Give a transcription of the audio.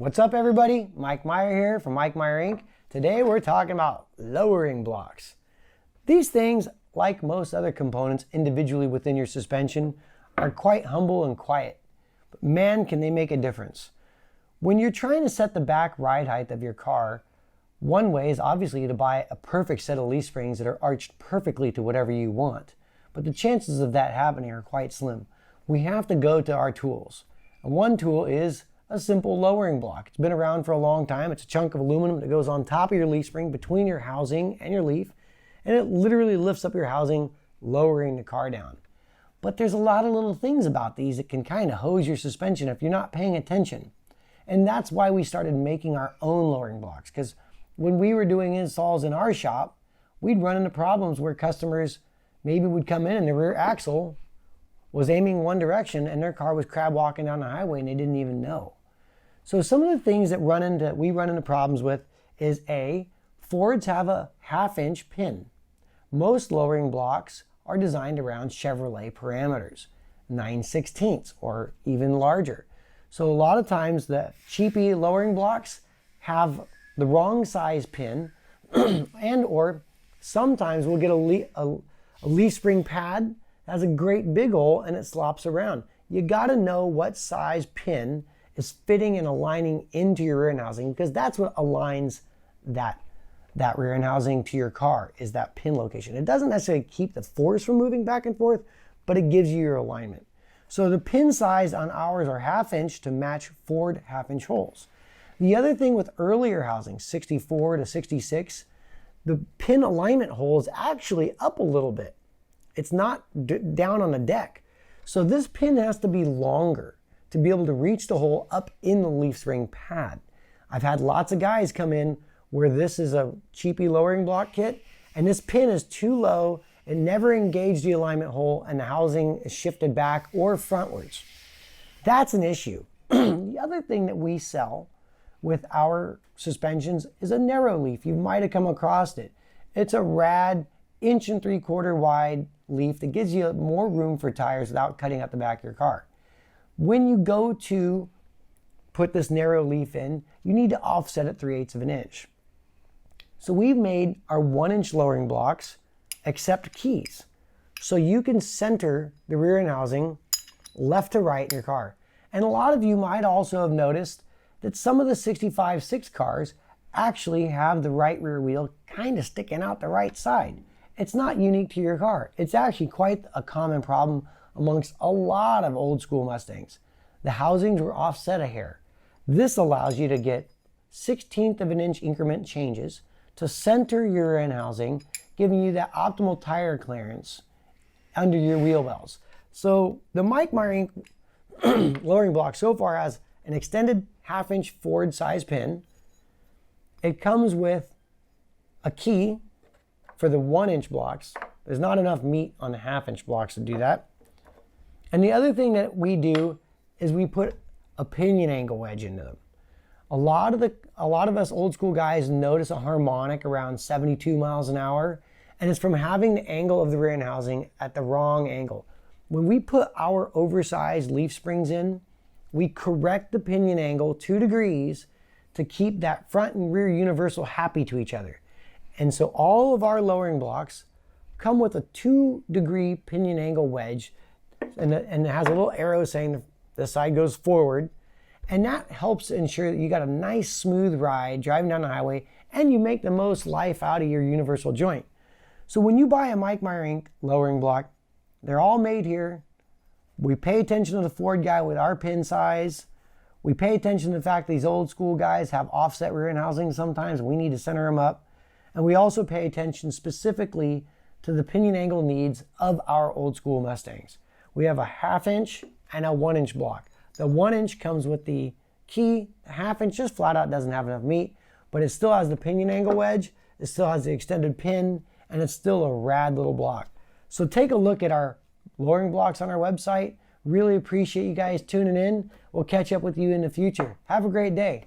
What's up, everybody? Mike Meyer here from Mike Meyer Inc. Today we're talking about lowering blocks. These things, like most other components individually within your suspension, are quite humble and quiet. But man, can they make a difference. When you're trying to set the back ride height of your car, one way is obviously to buy a perfect set of leaf springs that are arched perfectly to whatever you want. But the chances of that happening are quite slim. We have to go to our tools. And one tool is a simple lowering block. It's been around for a long time. It's a chunk of aluminum that goes on top of your leaf spring between your housing and your leaf, and it literally lifts up your housing, lowering the car down. But there's a lot of little things about these that can kind of hose your suspension if you're not paying attention. And that's why we started making our own lowering blocks, because when we were doing installs in our shop, we'd run into problems where customers maybe would come in and the rear axle was aiming one direction and their car was crab walking down the highway and they didn't even know. So some of the things that we run into problems with is Fords have a 1/2-inch pin. Most lowering blocks are designed around Chevrolet parameters, 9/16 or even larger. So a lot of times the cheapy lowering blocks have the wrong size pin and or sometimes we'll get a leaf spring pad that has a great big hole and it slops around. You gotta know what size pin is fitting and aligning into your rear end housing, because that's what aligns that rear end housing to your car, is that pin location. It doesn't necessarily keep the force from moving back and forth, but it gives you your alignment. So the pin size on ours are 1/2-inch to match Ford 1/2-inch holes. The other thing with earlier housing, 64 to 66, the pin alignment hole is actually up a little bit. It's not down on the deck. So this pin has to be longer to be able to reach the hole up in the leaf spring pad. I've had lots of guys come in where this is a cheapy lowering block kit and this pin is too low, it never engaged the alignment hole and the housing is shifted back or frontwards. That's an issue. The other thing that we sell with our suspensions is a narrow leaf. You might have come across it. It's a rad 1 3/4 wide leaf that gives you more room for tires without cutting out the back of your car. When you go to put this narrow leaf in, you need to offset it 3/8 of an inch. So we've made our 1-inch lowering blocks accept keys. So you can center the rear end housing left to right in your car. And a lot of you might also have noticed that some of the 65/6 cars actually have the right rear wheel kind of sticking out the right side. It's not unique to your car. It's actually quite a common problem amongst a lot of old school Mustangs. The housings were offset a hair. This allows you to get 1/16 of an inch increment changes to center your rear end housing, giving you that optimal tire clearance under your wheel wells. So the Mike Meyer Inc. lowering block so far has an extended 1/2-inch Ford size pin. It comes with a key for the 1-inch blocks. There's not enough meat on the 1/2-inch blocks to do that. And the other thing that we do is we put a pinion angle wedge into them. A lot of us old school guys notice a harmonic around 72 miles an hour, and it's from having the angle of the rear end housing at the wrong angle. When we put our oversized leaf springs in, we correct the pinion angle 2 degrees to keep that front and rear universal happy to each other. And so all of our lowering blocks come with a 2-degree pinion angle wedge, and it has a little arrow saying the side goes forward. And that helps ensure that you got a nice smooth ride driving down the highway and you make the most life out of your universal joint. So when you buy a Mike Meyer Inc. lowering block, they're all made here. We pay attention to the Ford guy with our pin size. We pay attention to the fact that these old school guys have offset rear end housing sometimes and we need to center them up. And we also pay attention specifically to the pinion angle needs of our old school Mustangs. We have a 1/2-inch and a 1-inch block. The 1-inch comes with the key. The 1/2-inch just flat out doesn't have enough meat, but it still has the pinion angle wedge. It still has the extended pin, and it's still a rad little block. So take a look at our lowering blocks on our website. Really appreciate you guys tuning in. We'll catch up with you in the future. Have a great day.